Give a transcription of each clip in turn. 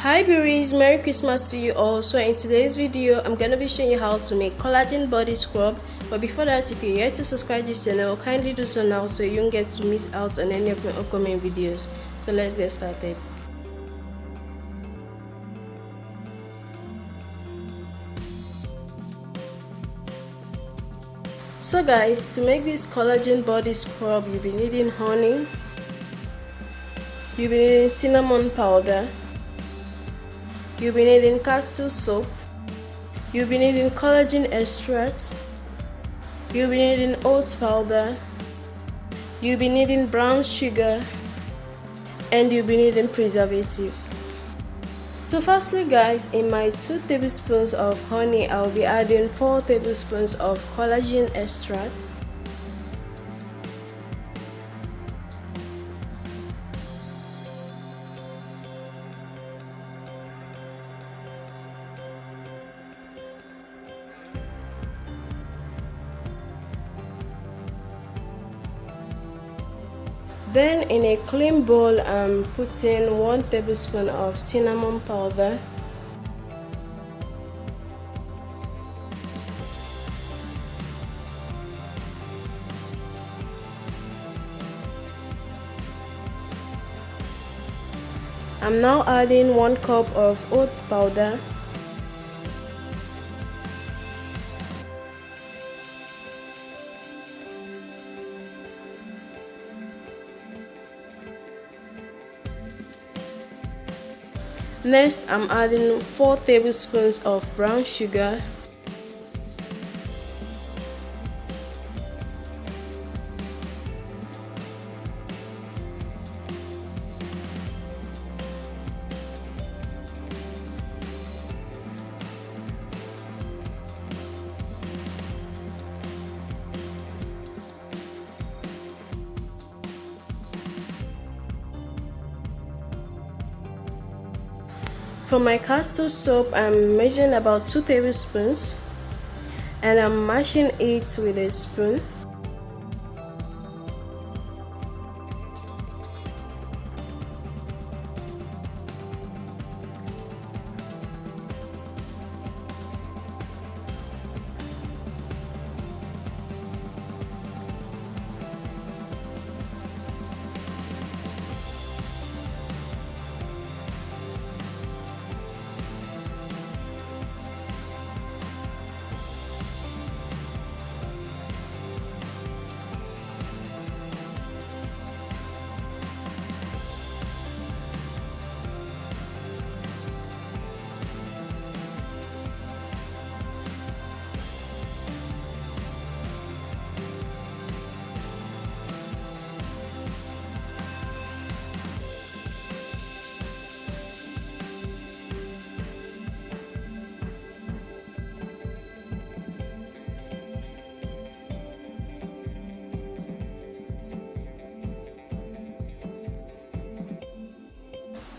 Hi beauties, Merry Christmas to you all. So in today's video I'm gonna be showing you how to make collagen body scrub. But before that, if you're yet to subscribe to this channel, kindly do so now so you don't get to miss out on any of my upcoming videos. So let's get started. So guys, to make this collagen body scrub, you'll be needing honey, you'll be needing cinnamon powder, you'll be needing castor soap, you'll be needing collagen extract, you'll be needing oat powder, you'll be needing brown sugar, and you'll be needing preservatives. So firstly guys, in my 2 tablespoons of honey, I'll be adding 4 tablespoons of collagen extract, then in a clean bowl I'm putting 1 tablespoon of cinnamon powder, I'm now adding 1 cup of oat powder, next I'm adding 4 tablespoons of brown sugar, for my castor soap I'm measuring about 2 tablespoons and I'm mashing it with a spoon.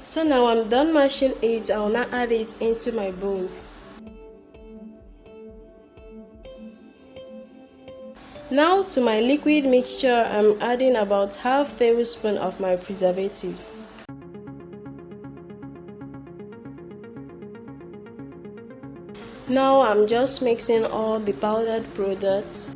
So now I'm done mashing it. I'll now add it into my bowl. Now to my liquid mixture, I'm adding about half tablespoon of my preservative. Now I'm just mixing all the powdered products.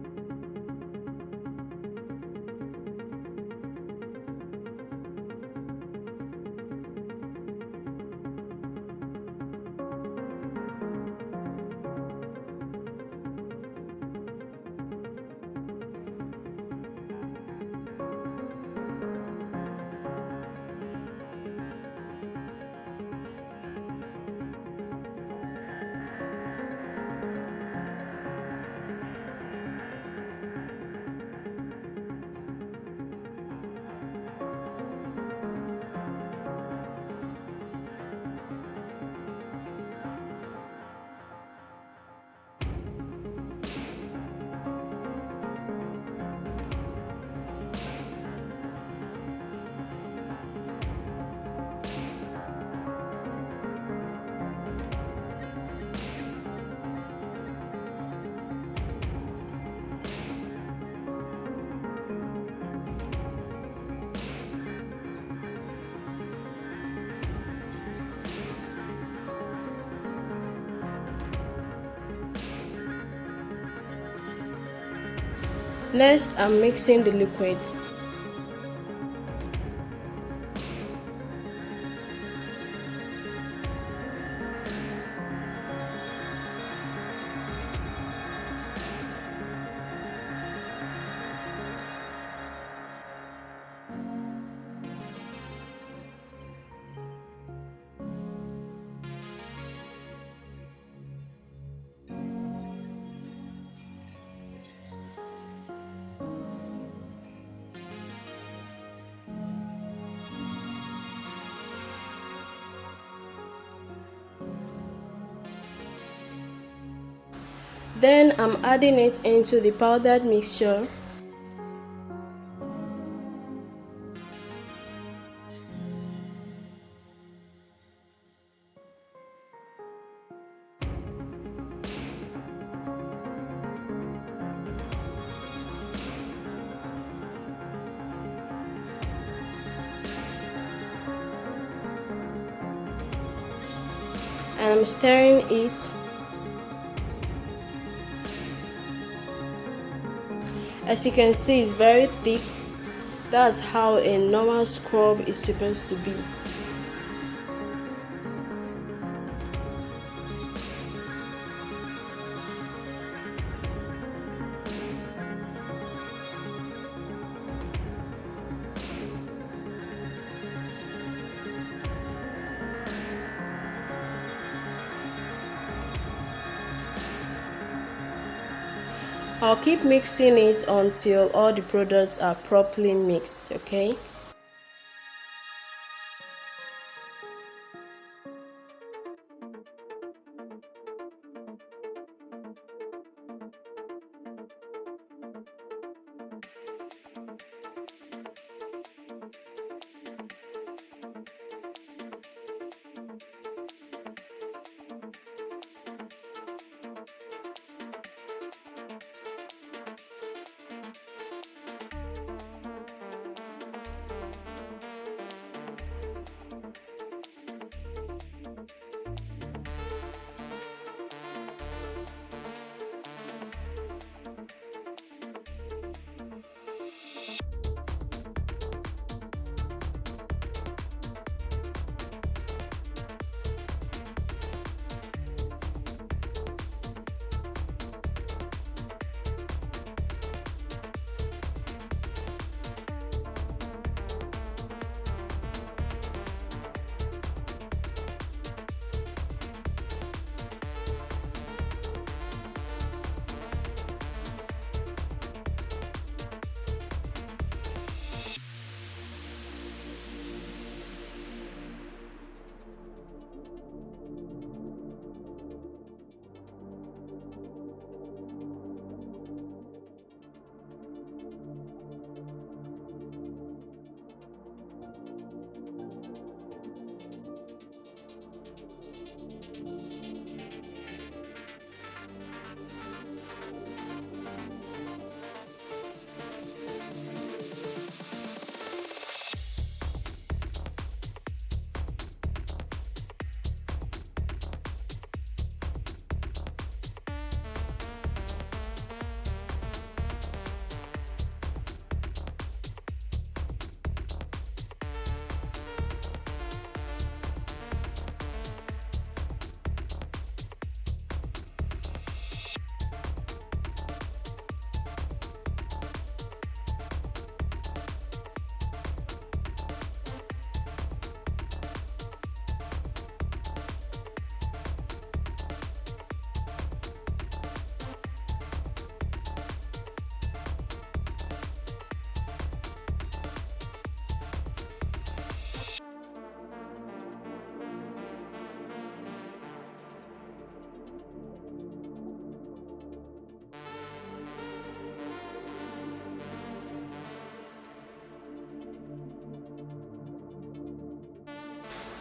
Next, I'm mixing the liquid. Then I'm adding it into the powdered mixture. And I'm stirring it. As you can see, it's very thick. That's how a normal scrub is supposed to be. I'll keep mixing it until all the products are properly mixed, okay?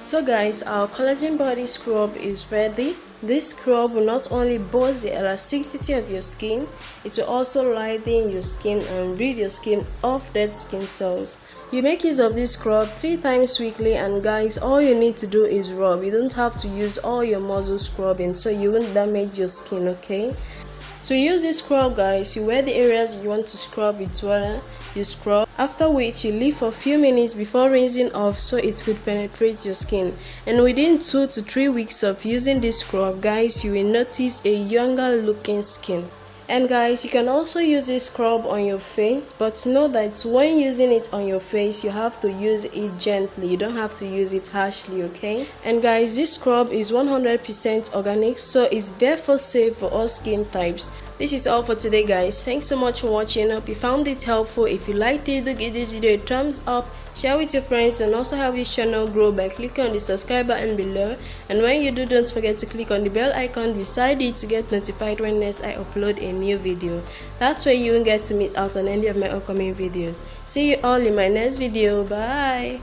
So guys, our collagen body scrub is ready. This scrub will not only boost the elasticity of your skin, it will also lighten your skin and rid your skin of dead skin cells. You make use of this scrub 3 times weekly, and guys, all you need to do is rub. You don't have to use all your muscle scrubbing so you won't damage your skin, okay? To use this scrub, guys, you wear the areas you want to scrub with water, you scrub, after which you leave for a few minutes before rinsing off so it could penetrate your skin. And within 2 to 3 weeks of using this scrub, guys, you will notice a younger looking skin. And guys, you can also use this scrub on your face, but know that when using it on your face, you have to use it gently. You don't have to use it harshly, okay? And guys, this scrub is 100% organic, so it's therefore safe for all skin types. This is all for today, guys. Thanks so much for watching. Hope you found it helpful. If you liked it, do give this video a thumbs up, share with your friends, and also help this channel grow by clicking on the subscribe button below. And when you do, don't forget to click on the bell icon beside it to get notified when next I upload a new video. That's way you won't get to miss out on any of my upcoming videos. See you all in my next video. Bye.